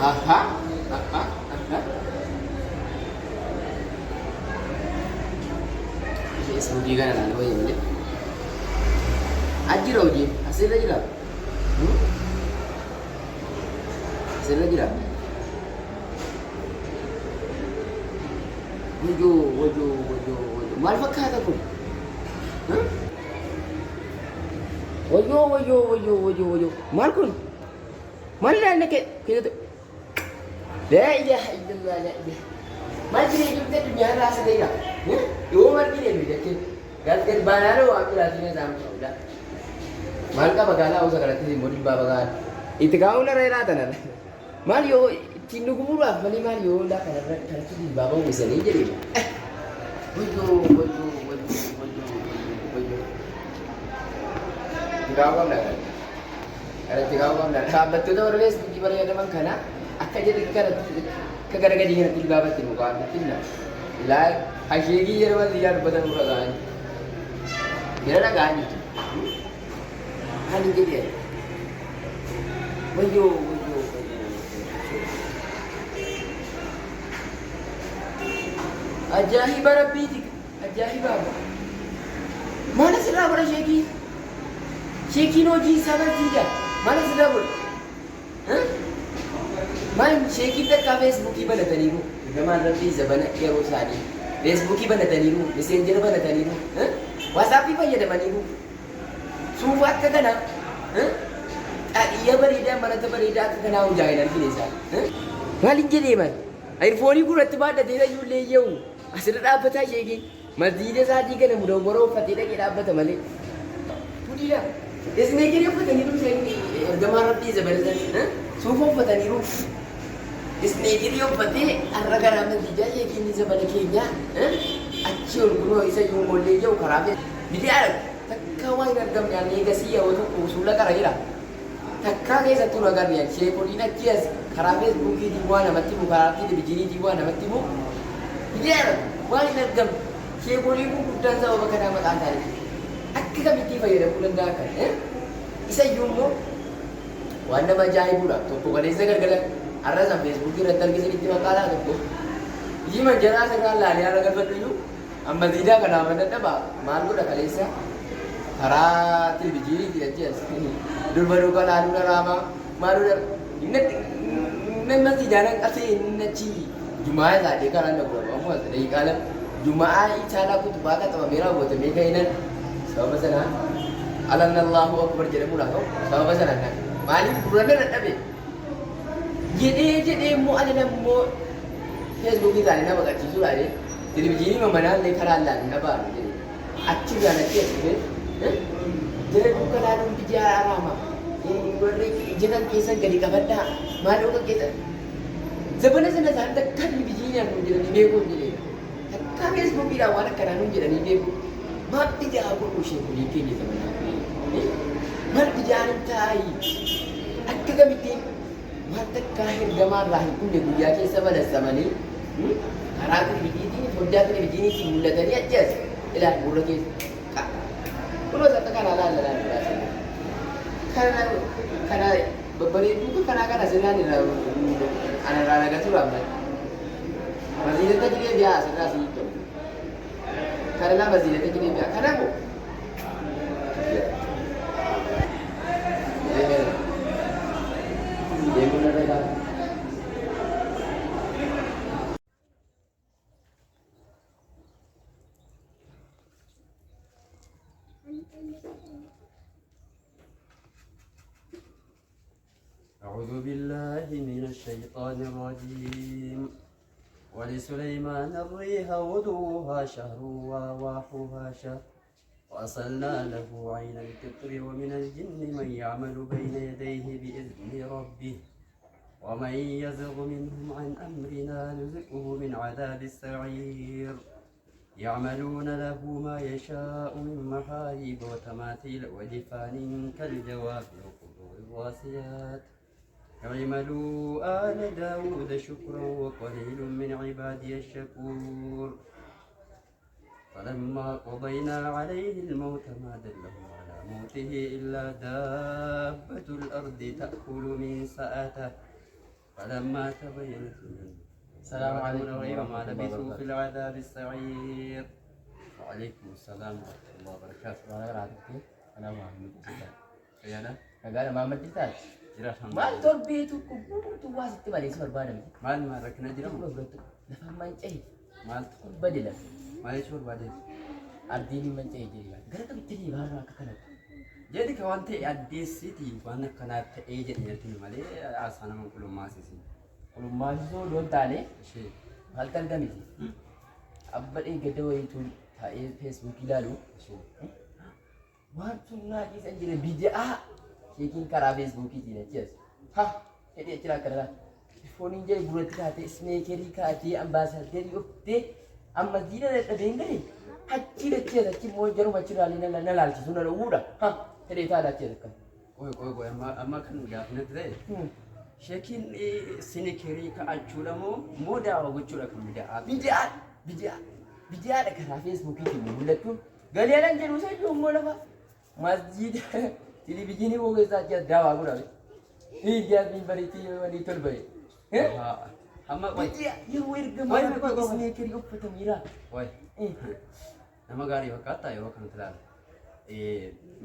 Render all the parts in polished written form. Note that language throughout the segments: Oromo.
Aha, aha, aha. Suudii kana naannoo wayii malee. Ajjira hojii asirra jira. Asirra jira. Wajoo. Maal fakkaata kun? Wajoo. Maal kun? Maal ilaallee keessatti? Laa ilaaha illallah laa ilaaha. Maal jireenyi bitee addunyaa irraa asirra jira? Yoo margi deemu jettee gad baanaadha waan biraatiin isaan ta'udha. Maal qaba gaalaa hawwasa kanatti immoo dhibbaa baqaan. Itti kaa'uun irra jiraatan. Maal yoo ittiin dhugumuudhaaf malee maal yoo hundaa kanatti dhibbaa ba'uumisanii jedhama. Wajoo. Gaawwan dhagaa. Kanatti gaawwan dhagaa. Dhaabbattoota warra feesbuukii fayyadaman kana akka jedhe akka gara gadii kanatti dhibaabatti nu qabaatti na. Ilaa asheegii yeroo wal ijaa dubbatan nurra ga'an. Bira dhagaan jechuudha. Hali jedhee. Wajoo. Ajaa'iba rabbiiti. Ajaa'iba. Maal asirraa godha sheekii? Sheekiin hojii isaa barsiisa. Maal asirraa godha? Maal sheekiin takkaa feesbuukii banataniiru. Gamaan rabbii zabana yeroo isaanii. Feesbuukii banataniiru. Meseenjera banataniiru. Waatsaappii fayyadamaniiru. Suufa akka kanaa. Xaadhiyyaa bareedaa marata bareedaa akka kanaa hojaa hin argine isaa. Maaliin jedhee maal? Ayirfoonii gurratti baadhatee iyyuullee yeewu. Asirra dhaabbataa sheekiin. Masjiida isaatii kana mudawwara uffatee dhaqee dhaabbata malee. Budiidha. Isneekirii uffataniiru sheekii ergamaan rabbii zabalatan. Suufa uffataniiru. Isneekirii uffatee har'a garaa masjiidaa sheekiin zabala keenyaa. Achi ol kunoo isa yuumollee jiru karaa fe'e. Bidiyaadha. Takka waan hin argamne ani eegasii yeroo tokko usuula qara jira. Takkaa keessattuu nu agarre sheekoliin achi as karaa feesbuukiitiin waan namatti himu karaa televizyiiniitiin waan namatti himu. Bidiyaadha. Waan hin argamne. Sheekoliin kun guddaan sababa kanaa maqaan isaanii. Akka kamittii fayyadamuu danda'a kan isa iyyuu immoo waan nama ajaa'ibudha. Tokko kaleessa galgala har'a san feesbuukii irratti argisanitti maqaalaa tokko ijii manjaraa sirraan laalee har'a galfadhu iyyuu amma ziidaa kanaaf dadhaba maal godha kaleessa karaa televizyiiniitiin achi as durba dhuga laaluu dharaamaa maaluu dha inni masjiidaan qabsee inni achi jumaa isaadhee karaan dhabu ammoo as daqiiqaa lama jumaa isaalaa kutubaa qaxabamee raawwatamee ka'inan sababa sanaan alanna Allahu akbar jedhamuudhaaf ta'u sababa sanaan kan maaliif duraan dadhabe jedhee immoo ani nammoo feesbuukii isaanii nama qaqqabsiisuudhaan televizyiinii mamanaallee karaa laalu dhabaaru jedhee achi gaanatti asirree jira dukkanaanuun bijaa araama warri jiran keessan gadi qabadhaa maaloo kan keessan zabana sana isaan takka televizyiinii argu jedhanii beekuun jedhee takka feesbuukiidhaan waan akkanaa nuun jedhanii beeku maal bijaa godhu sheekulii keenya zamanaa maal bijaan hin taa'i akka kamittiin waan takkaa ergamaarraa hin kunne guyyaa keessa balassamanii karaa televizyiiniitiin foddaa televizyiiniitiin mul'atanii achi as ilaal gurra keessa kunoo sakka kanaa laallalaa kana babbareedduu kanaa kana sirnaan irraa anarraa nagatu raamna maziidata jiree biyaa asirraa si hiikamu kanalaa maziidata jiree biyaa kanaa أعوذ بالله من الشيطان الرجيم ولسليمان الريح غدوها شهر ورواحها شهر وأصلنا له عين القطر ومن الجن من يعمل بين يديه بإذن ربه ومن يزغ منهم عن أمرنا نزقه من عذاب السعير يعملون له ما يشاء من محاريب وتماثيل وجفان كالجواب وقدور الراسيات اعملوا آل داود شكرا وقليل من عبادي الشكور فلما قضينا عليه الموت ما دلهم على موته إلا دابة الأرض تأكل من سأته فلما تبينت السلام عليكم غير ما ورحمة الله لبثوا في وبركاته. العذاب السعير. وعليكم السلام ورحمة الله وبركاته. Mana berarti? Ana Muhammad Ustaz. Kayana Agak Muhammad Ustaz. jira Maal torbeetu kubbuutu waa sitti maleessu barbaadame. maal rakkina jiramu Lafa manca'e maaltu badila. maal jechuu barbaade Ardiin manca'e jedhee gara kamitti baarraa akka kanatti. jedhi ka waan ta'e addeessiti waan akkanaa ta'ee jedhanii malee haasaa nama qulummaasisi Kulummaasisoo doon taane ishee maal argamiti. Abbadhee gadda wayiitu taa'ee feesbuuk ilaalu. Waan sunnaa keessa hin jirre bid'aa sheekiin karaa feesbuukiitiin achi as. Ha jedhee achi laakkataa. Fooniin jedhe guratti kaatee isneekerii kaatee ambaasaadderii dhuftee amma diina dadhabee hin galee. Achi dachee achi immoo jaruma achi raalee na laalchisu na dhowwuudha. Ha jedhee taa'aa dachee akka. qoy amma kan gaafnatti ta'e sheekiin sinekerii ka'achuudha moo daawwa gochuudha kan Bid'aadha karaa feesbuukiitiin mul'attuun galeeran jedhu sajjuu immoo lafa masjiida televizyiinii boo keessaa achi as daawwaa godhame. Hiigaa fi bariitii wanii tolba'e. amma qoy Yeroo ergamaa isneekerii uffatameera. qoy nama gaarii fakkaata yeroo kanatti ilaala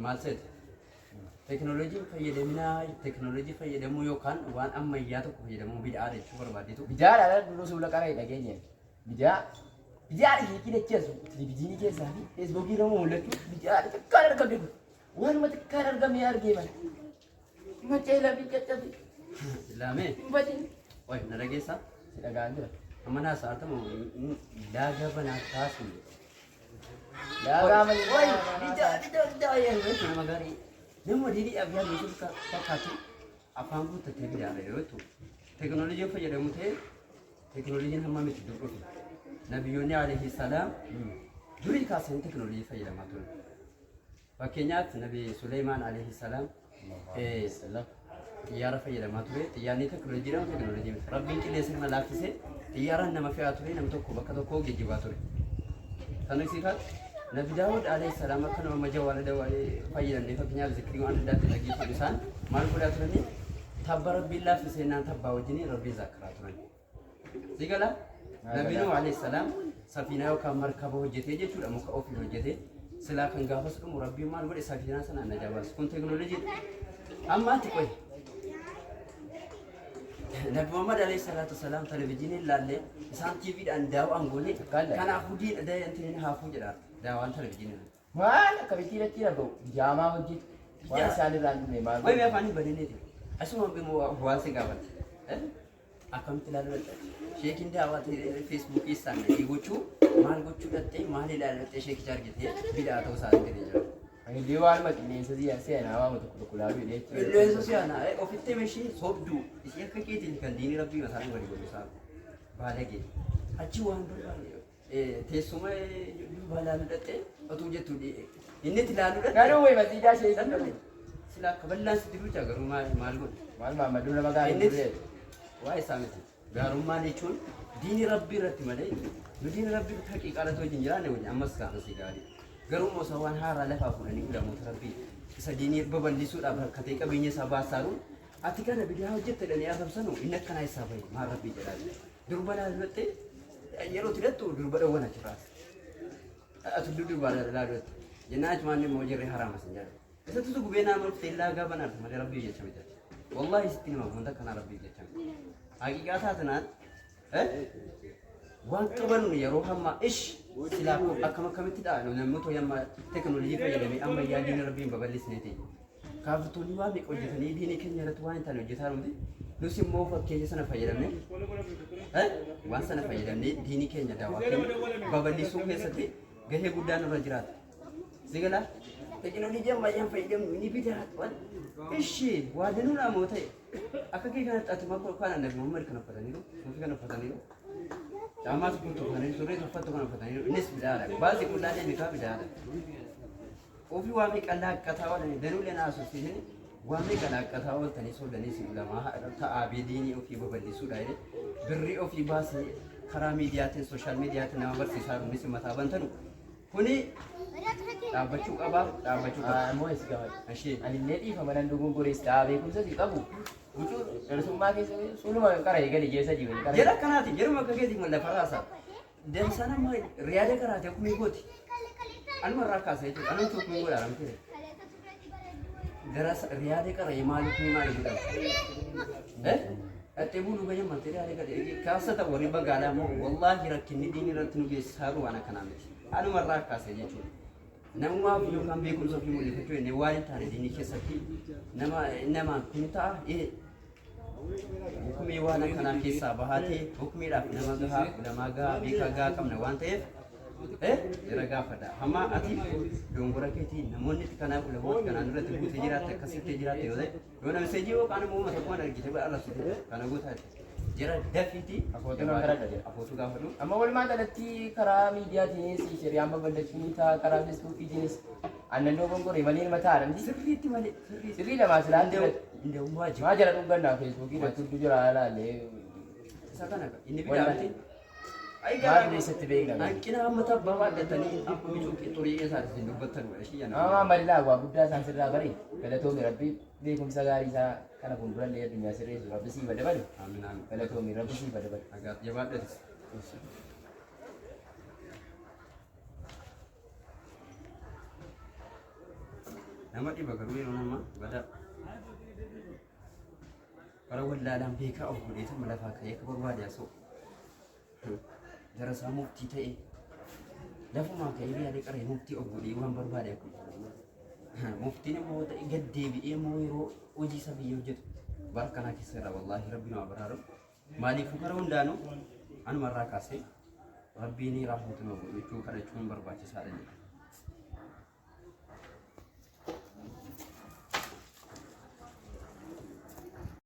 maal seete teknooloojiin fayyadamuu yookaan waan ammayyaa tokko fayyadamuu bid'aa jechuu barbaadeetu Bid'aadha duruu suula qara'ee dhageenya. Bid'aadha sheekii dacheessu televizyiinii keessaa fi feesbuukii irra mul'atu bid'aadha xiqqaan argame kun. Waanuma xiqqaan argamee argee mana. Macee lafi caccabe. laamee Batiin. qoy na dhageessaa Si dhagaan jira. amma naa sa'aatamu laaga banaa kaasu Daagaa malee. nama gaarii nama didii abiyyaa beekuu fakkaatu afaan guuttattee bid'aadha yeroo ta'u teknooloojiin fayyadamu ta'e teknooloojiin hamma miti dur'uufi nabiyyoonni alayhi salaam durii kaasanii teknooloojii fayyadamaa turan fakkeenyaaf nabi Suleymaan alayhi salaam xiyyaara fayyadamaa ture xiyyaarni teknooloojiidhaan teknooloojii miti rabbiin qilleensa kana laaffisee xiyyaaraan nama fe'aa ture nama tokko bakka tokkoo geejjibaa ture kan ibsiifatu nabi Daawud alayhi salaam akka nama majawwaala fayyadamnee fakkeenyaaf zikirii waan adda addaa dhaggeeffatu isaan maal godhaa turanii tabba rabbiin laaffisee naan tabbaa wajjin rabbii zaakaraa turan sigala nabi Nuh alayhi salaam safiinaa yookaan markaba hojjetee jechuudha muka ofii hojjetee silaa kan gaafas dhumu rabbiin maal godhe safiinaa sanaan na jabaasu kun teknooloojii ammaatti qoy nabi Muhammad alayhi salaatu wasalaam televizyiiniin laallee isaan tiiviidhaan daawwaan goone kanaafuu diin dayantiin haafuu jedha daawwaan televizyiiniin Maal akkamitti irratti dhaga'u? Jaamaa hojjetu. Waan isaan irraan dhume maal? qoy afaanii badeneeti asuma immoo waan si gaafate akkamitti ilaaluu dadhabde sheekiin daawwaa feesbuukii isaan gochuu maal gochuu dhattee maal ilaallattee sheekicha argitee bid'aa ta'uu isaa argitee jira. Illee waan qilleensa seenaa waan tokko ilaaluu jechuudha. Qilleensa seenaa ofitti mishii sobduu ishee akka keetiin kan diinii rabbii mataa wali godhu isaa baalagee achi waan barbaade teessuma duuba ilaaluu dhattee otuu jettu inni itti ilaaluu dhattee. Garuu wayi masiidaa sheekiin dhabe. Sila akka bal'aan sitti duucha garuu maal godhu. Maal Maammaduu nama gaarii ture. Waa isaa miti gaarummaa jechuun diinii rabbii irratti malee nu diinii rabbii irratti haqiiqaadha ta'uu hin jiraanne wajjin ammas kaa'ama si gaarii. Garuu moosa waan haaraa lafaa fuudhanii fudhamoota rabbii isa diinii babal'isuudhaaf rakkatee qabeenya isaa baasaaru ati kana biyyaa hojjettadhanii arrabsanu inni akkanaa isaa bahe maal rabbii jedhaa durba laaluudhatte yeroo tidhattu durba dhawwan achirraas ati durba laaluudhatte jennaa achumaan immoo jirree haraamas hin jedhu isatti tu gubee naama dhuftee laagaa banaatu malee rabbii jecha miti wallahi sitti nima wanta kanaa rabbii jecha miti haqiiqaa taatanaan waan qaban yeroo hamma ish silaa akkamitti dha namni too yamma teknoolojii fayyadamee ammayyaa diina rabbiin babal'isnee ta'e kaafirtoonni waan meeqa hojjetanii diinii keenya irratti waan hin taane hojjetaa jirti nus immoo fakkeenya sana fayyadamnee waan sana fayyadamnee diinii keenya daawwaa keenya babal'isuu keessatti gahee guddaan irra jiraata sigala teknoolojii ammayyaan fayyadamnu ni bidaa waan ishi waa danuu naamoo ta'e akka kee kanatti ati makoo kana nabi Muhammad kana uffataniiru suufii kana uffataniiru Damas kutu kan ini sore tuffat kan fatani ini bidara bazi kullane mika bidara ofi wa mi kala katawa ni danu le na asu sini wa mi kala katawa tani so dani si ulama ta abidini ofi babali su dai birri ofi basi kara mediatin social mediatin na barsi saru ni mata bantanu kuni dabachu qaba mo isgawa ashi ani nedi fa manan dugun gore sta be kun sa qabu Wucuu Darsummaa keessa suluma qara eegale jeessa jiru. jara kanaati jaruma akka keetii mallafa raasa. Dansa nama riyaada karaate akkuma gooti. Anuma irraa kaasa jechuudha. Anuma tokko hin godhaa ramtee. Gara riyaada kara maaliif maali godhama? Ati bulu banyak material yang kasa tak wari bagala mo wallahi rakini dini ratnu besaru anak kanamit anu maraka saja cu nama video kan be kun so fi mo le fito ne wani tare dini ke safi nama kunta hukumi wana kana ke sabahati hukumi da nama ga be kaga kam na wante raga fada amma ati dongora ke ti namonni kana kula mo kana nura tu tejirate kasite jirate yode yona meseji wo kana mo mata ko na gite ba Allah sute kana gota jira dafiti Afoto nan gara da. afoto ga fadu Amma wal ma dalatti kara media tinis shari'a babballachi ta kara Facebook tinis annan dogon gore mali mata ran di sirriti male sirri da masu lan da inda waji ma jara dun ganna Facebook da tuddu jira ala le sakana inni bidamti ai ma ga ne sette be ga an kina mata baba da tani aku mi ke tori esa sin dubbatar wa shi yana amma malla gwa gudda san sirra bare kada to mi rabbi be kum sagari sa kana kun duran le dunya sirri su rabbi si bada bada amin amin kada to mi rabbi si bada bada agak jawab deh nama di bagar wiro nama bada para wala lam beka au kudi ta malafa kai ka barwa da so darasa mufti ta e lafu ma kai riya da kare mufti au kudi wan barwa da ku mufti ne mo ta gadde bi e mo yiro oji sabi yojit barakana ki sira wallahi rabbina bararu mali fukara undano an marra kase rabbini rahmatullahi wa barakatuh kada cun barbaci sadani